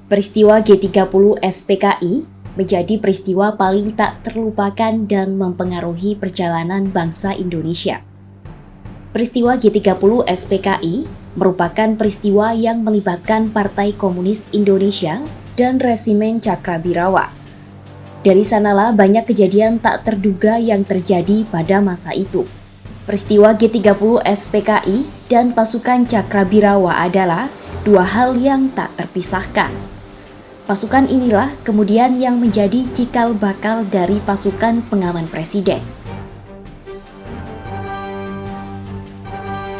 Peristiwa G30 SPKI menjadi peristiwa paling tak terlupakan dan mempengaruhi perjalanan bangsa Indonesia. Peristiwa G30 SPKI merupakan peristiwa yang melibatkan Partai Komunis Indonesia dan resimen Cakrabirawa. Dari sanalah banyak kejadian tak terduga yang terjadi pada masa itu. Peristiwa G30 SPKI dan pasukan Cakrabirawa adalah dua hal yang tak terpisahkan. Pasukan inilah kemudian yang menjadi cikal bakal dari pasukan pengaman presiden.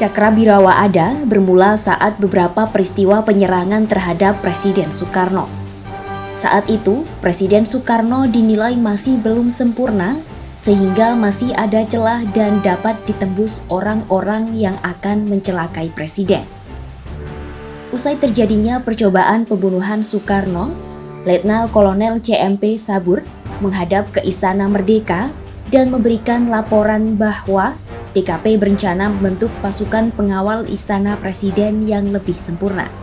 Cakrabirawa ada bermula saat beberapa peristiwa penyerangan terhadap Presiden Soekarno. Saat itu, Presiden Soekarno dinilai masih belum sempurna, sehingga masih ada celah dan dapat ditembus orang-orang yang akan mencelakai Presiden. Usai terjadinya percobaan pembunuhan Soekarno, Letnan Kolonel CMP Sabur menghadap ke Istana Merdeka dan memberikan laporan bahwa DKP berencana membentuk pasukan pengawal Istana Presiden yang lebih sempurna.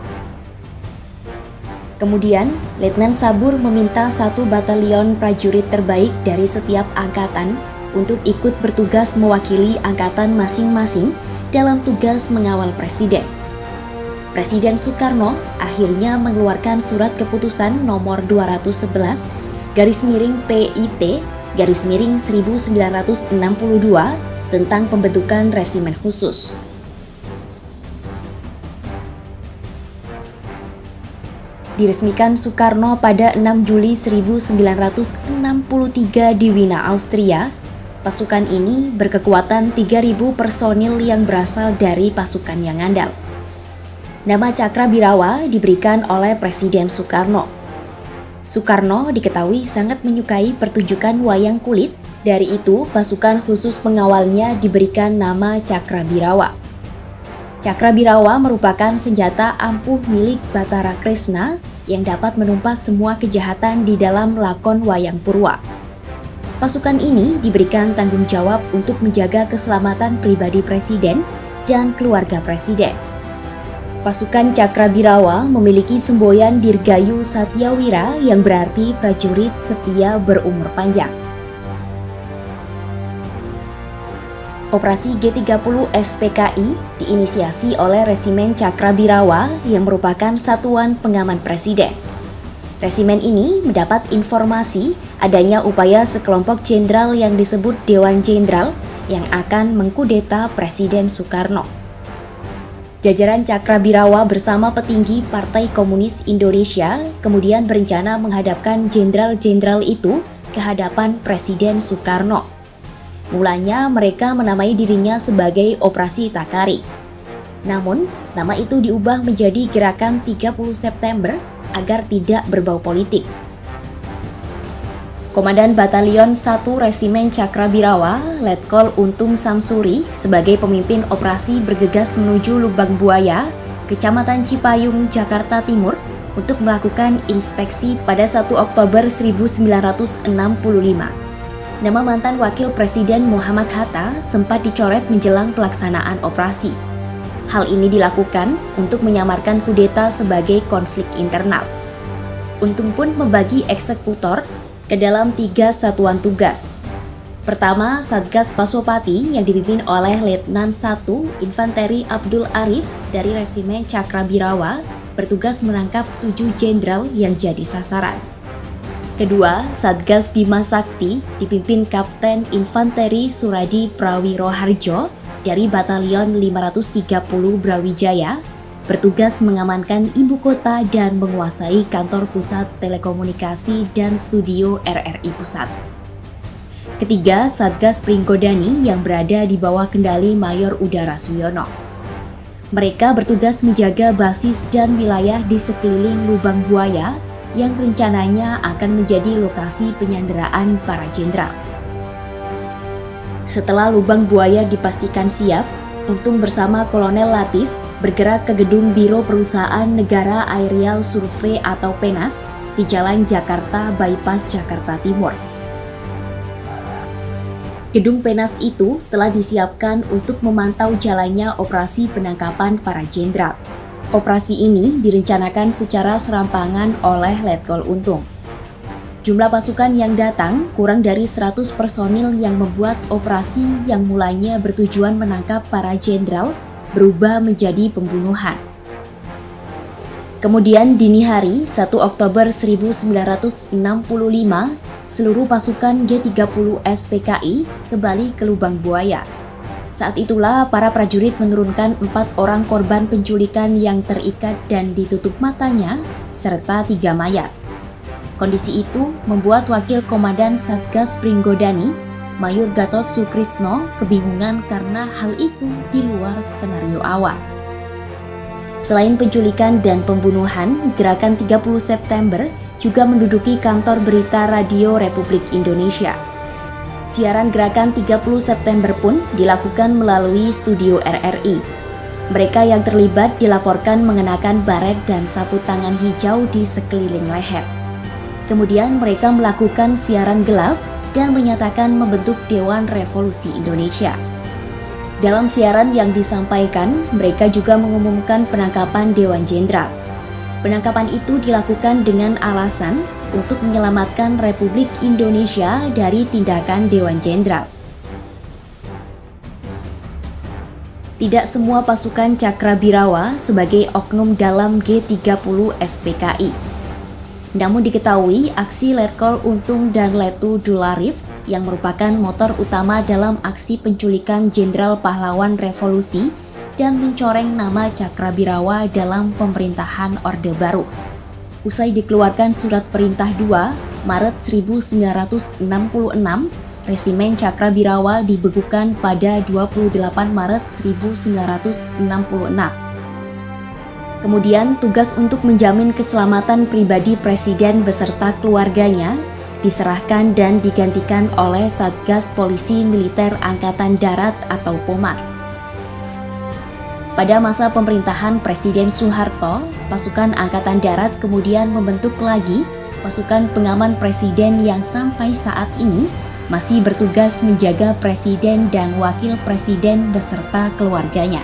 Kemudian, Letnan Sabur meminta 1 batalion prajurit terbaik dari setiap angkatan untuk ikut bertugas mewakili angkatan masing-masing dalam tugas mengawal Presiden. Presiden Soekarno akhirnya mengeluarkan surat keputusan nomor 211/PIT/1962 tentang pembentukan resimen khusus. Diresmikan Soekarno pada 6 Juli 1963 di Wina, Austria. Pasukan ini berkekuatan 3.000 personil yang berasal dari pasukan yang andal. Nama Cakrabirawa diberikan oleh Presiden Soekarno. Soekarno diketahui sangat menyukai pertunjukan wayang kulit, dari itu pasukan khusus pengawalnya diberikan nama Cakrabirawa. Cakrabirawa merupakan senjata ampuh milik Batara Kresna yang dapat menumpas semua kejahatan di dalam lakon wayang purwa. Pasukan ini diberikan tanggung jawab untuk menjaga keselamatan pribadi Presiden dan keluarga Presiden. Pasukan Cakrabirawa memiliki semboyan Dirgayu Satyawira yang berarti prajurit setia berumur panjang. Operasi G30 SPKI diinisiasi oleh Resimen Cakrabirawa yang merupakan satuan pengaman presiden. Resimen ini mendapat informasi adanya upaya sekelompok jenderal yang disebut Dewan Jenderal yang akan mengkudeta Presiden Soekarno. Jajaran Cakrabirawa bersama petinggi Partai Komunis Indonesia kemudian berencana menghadapkan jenderal-jenderal itu ke hadapan Presiden Soekarno. Mulanya mereka menamai dirinya sebagai Operasi Takari. Namun, nama itu diubah menjadi Gerakan 30 September agar tidak berbau politik. Komandan Batalion 1 Resimen Cakrabirawa, Letkol Untung Samsuri, sebagai pemimpin operasi bergegas menuju Lubang Buaya, Kecamatan Cipayung, Jakarta Timur, untuk melakukan inspeksi pada 1 Oktober 1965. Nama mantan Wakil Presiden Muhammad Hatta sempat dicoret menjelang pelaksanaan operasi. Hal ini dilakukan untuk menyamarkan kudeta sebagai konflik internal. Untung pun membagi eksekutor ke dalam 3 satuan tugas. Pertama, Satgas Pasopati yang dipimpin oleh Letnan 1 Infanteri Abdul Arif dari Resimen Cakrabirawa bertugas menangkap 7 jenderal yang jadi sasaran. Kedua, Satgas Bima Sakti dipimpin Kapten Infanteri Suradi Prawiroharjo dari Batalion 530 Brawijaya bertugas mengamankan ibu kota dan menguasai kantor pusat telekomunikasi dan studio RRI Pusat. Ketiga, Satgas Pringgodani yang berada di bawah kendali Mayor Udara Suyono. Mereka bertugas menjaga basis dan wilayah di sekeliling Lubang Buaya yang rencananya akan menjadi lokasi penyanderaan para jenderal. Setelah Lubang Buaya dipastikan siap, Untung bersama Kolonel Latif bergerak ke gedung Biro Perusahaan Negara Aerial Survei atau PENAS di Jalan Jakarta Bypass Jakarta Timur. Gedung PENAS itu telah disiapkan untuk memantau jalannya operasi penangkapan para jenderal. Operasi ini direncanakan secara serampangan oleh Letkol Untung. Jumlah pasukan yang datang kurang dari 100 personil yang membuat operasi yang mulanya bertujuan menangkap para jenderal berubah menjadi pembunuhan. Kemudian dini hari 1 Oktober 1965, seluruh pasukan G30 SPKI kembali ke Lubang Buaya. Saat itulah para prajurit menurunkan 4 orang korban penculikan yang terikat dan ditutup matanya, serta 3 mayat. Kondisi itu membuat Wakil Komandan Satgas Pringgodani, Mayor Gatot Sukrisno, kebingungan karena hal itu di luar skenario awal. Selain penculikan dan pembunuhan, Gerakan 30 September juga menduduki kantor berita Radio Republik Indonesia. Siaran Gerakan 30 September pun dilakukan melalui studio RRI. Mereka yang terlibat dilaporkan mengenakan baret dan sapu tangan hijau di sekeliling leher. Kemudian mereka melakukan siaran gelap dan menyatakan membentuk Dewan Revolusi Indonesia. Dalam siaran yang disampaikan, mereka juga mengumumkan penangkapan Dewan Jenderal. Penangkapan itu dilakukan dengan alasan untuk menyelamatkan Republik Indonesia dari tindakan Dewan Jenderal. Tidak semua pasukan Cakrabirawa sebagai oknum dalam G30 SPKI. Namun diketahui aksi Letkol Untung dan Letu Dularif yang merupakan motor utama dalam aksi penculikan Jenderal Pahlawan Revolusi dan mencoreng nama Cakrabirawa dalam pemerintahan Orde Baru. Usai dikeluarkan Surat Perintah 2 Maret 1966, Resimen Cakrabirawa dibekukan pada 28 Maret 1966. Kemudian tugas untuk menjamin keselamatan pribadi Presiden beserta keluarganya diserahkan dan digantikan oleh Satgas Polisi Militer Angkatan Darat atau POMAD. Pada masa pemerintahan Presiden Soeharto, pasukan Angkatan Darat kemudian membentuk lagi pasukan pengaman Presiden yang sampai saat ini masih bertugas menjaga Presiden dan Wakil Presiden beserta keluarganya.